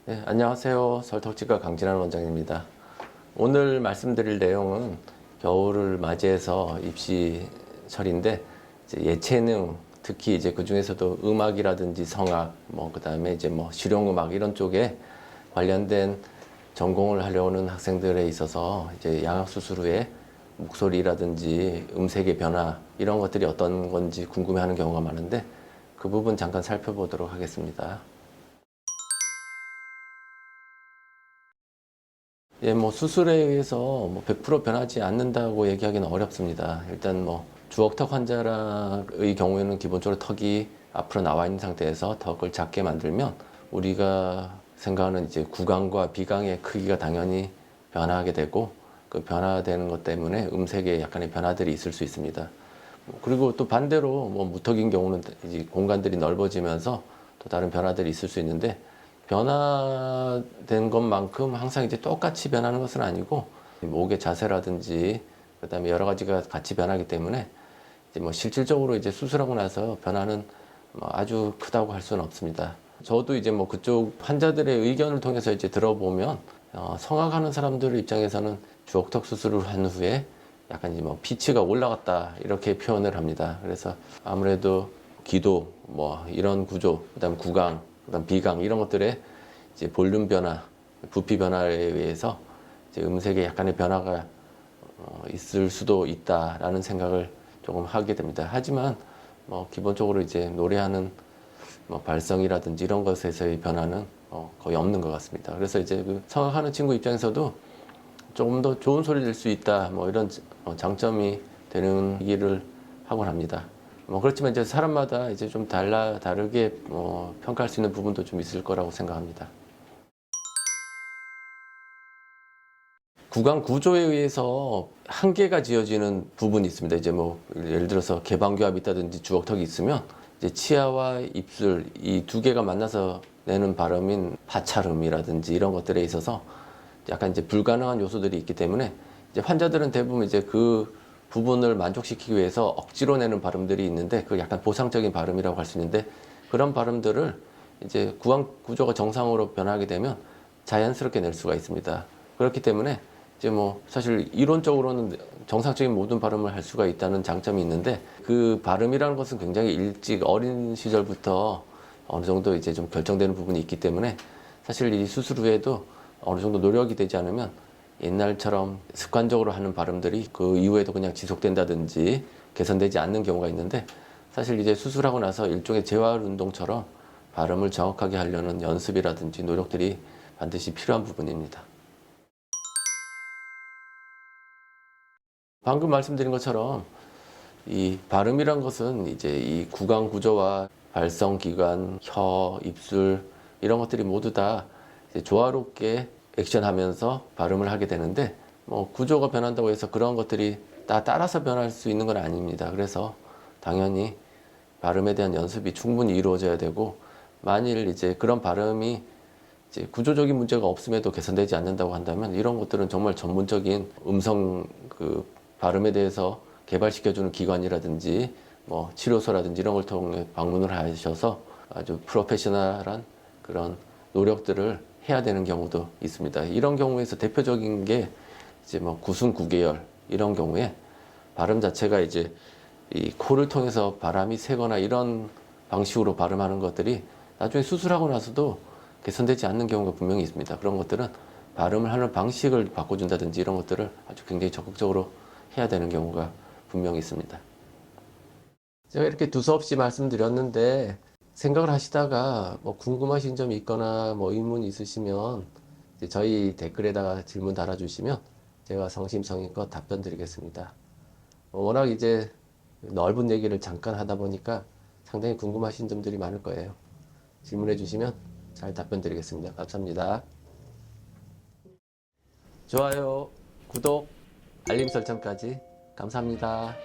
네, 안녕하세요. 설턱치과 강진환 원장입니다. 오늘 말씀드릴 내용은 겨울을 맞이해서 입시철인데 이제 예체능, 특히 이제 그 중에서도 음악이라든지 성악, 그다음에 이제 실용음악 이런 쪽에 관련된 전공을 하려는 학생들에 있어서 이제 양악 수술 후에 목소리라든지 음색의 변화 이런 것들이 어떤 건지 궁금해하는 경우가 많은데 그 부분 잠깐 살펴보도록 하겠습니다. 예, 수술에 의해서 100% 변하지 않는다고 얘기하기는 어렵습니다. 일단 주걱턱 환자의 경우에는 기본적으로 턱이 앞으로 나와 있는 상태에서 턱을 작게 만들면 우리가 생각하는 이제 구강과 비강의 크기가 당연히 변화하게 되고 그 변화되는 것 때문에 음색에 약간의 변화들이 있을 수 있습니다. 그리고 또 반대로 무턱인 경우는 이제 공간들이 넓어지면서 또 다른 변화들이 있을 수 있는데 변화된 것만큼 항상 이제 똑같이 변하는 것은 아니고 목의 자세라든지 그다음에 여러 가지가 같이 변하기 때문에 이제 실질적으로 이제 수술하고 나서 변화는 아주 크다고 할 수는 없습니다. 저도 이제 그쪽 환자들의 의견을 통해서 이제 들어보면 성악하는 사람들 입장에서는 주걱턱 수술을 한 후에 약간 이제 피치가 올라갔다 이렇게 표현을 합니다. 그래서 아무래도 기도 이런 구조, 그다음 구강, 그다음 비강 이런 것들의 이제 볼륨 변화, 부피 변화에 의해서 이제 음색에 약간의 변화가 있을 수도 있다라는 생각을 조금 하게 됩니다. 하지만 기본적으로 이제 노래하는 발성이라든지 이런 것에서의 변화는 거의 없는 것 같습니다. 그래서 이제 그 성악하는 친구 입장에서도 조금 더 좋은 소리 낼 수 있다, 이런 장점이 되는 얘기를 하곤 합니다. 그렇지만 이제 사람마다 이제 좀 다르게 평가할 수 있는 부분도 좀 있을 거라고 생각합니다. 구강 구조에 의해서 한계가 지어지는 부분이 있습니다. 이제 예를 들어서 개방교합이 있다든지 주걱턱이 있으면 이제 치아와 입술 이 두 개가 만나서 내는 발음인 파찰음이라든지 이런 것들에 있어서 약간 이제 불가능한 요소들이 있기 때문에 이제 환자들은 대부분 이제 그 부분을 만족시키기 위해서 억지로 내는 발음들이 있는데 그 약간 보상적인 발음이라고 할 수 있는데 그런 발음들을 이제 구강 구조가 정상으로 변하게 되면 자연스럽게 낼 수가 있습니다. 그렇기 때문에 이제 사실 이론적으로는 정상적인 모든 발음을 할 수가 있다는 장점이 있는데 그 발음이라는 것은 굉장히 일찍 어린 시절부터 어느 정도 이제 좀 결정되는 부분이 있기 때문에 사실 이 수술 후에도 어느 정도 노력이 되지 않으면 옛날처럼 습관적으로 하는 발음들이 그 이후에도 그냥 지속된다든지 개선되지 않는 경우가 있는데 사실 이제 수술하고 나서 일종의 재활 운동처럼 발음을 정확하게 하려는 연습이라든지 노력들이 반드시 필요한 부분입니다. 방금 말씀드린 것처럼 이 발음이란 것은 이제 이 구강 구조와 발성 기관, 혀, 입술 이런 것들이 모두 다 이제 조화롭게 액션하면서 발음을 하게 되는데 구조가 변한다고 해서 그런 것들이 다 따라서 변할 수 있는 건 아닙니다. 그래서 당연히 발음에 대한 연습이 충분히 이루어져야 되고 만일 이제 그런 발음이 이제 구조적인 문제가 없음에도 개선되지 않는다고 한다면 이런 것들은 정말 전문적인 음성 그 발음에 대해서 개발시켜주는 기관이라든지 치료소라든지 이런 걸 통해 방문을 하셔서 아주 프로페셔널한 그런 노력들을 해야 되는 경우도 있습니다. 이런 경우에서 대표적인 게 이제 구순구계열 이런 경우에 발음 자체가 이제 이 코를 통해서 바람이 새거나 이런 방식으로 발음하는 것들이 나중에 수술하고 나서도 개선되지 않는 경우가 분명히 있습니다. 그런 것들은 발음을 하는 방식을 바꿔준다든지 이런 것들을 아주 굉장히 적극적으로 해야 되는 경우가 분명히 있습니다. 제가 이렇게 두서없이 말씀드렸는데 생각을 하시다가 궁금하신 점이 있거나 의문이 있으시면 이제 저희 댓글에다가 질문 달아주시면 제가 성심성의껏 답변 드리겠습니다. 워낙 이제 넓은 얘기를 잠깐 하다 보니까 상당히 궁금하신 점들이 많을 거예요. 질문해 주시면 잘 답변 드리겠습니다. 감사합니다. 좋아요, 구독, 알림 설정까지 감사합니다.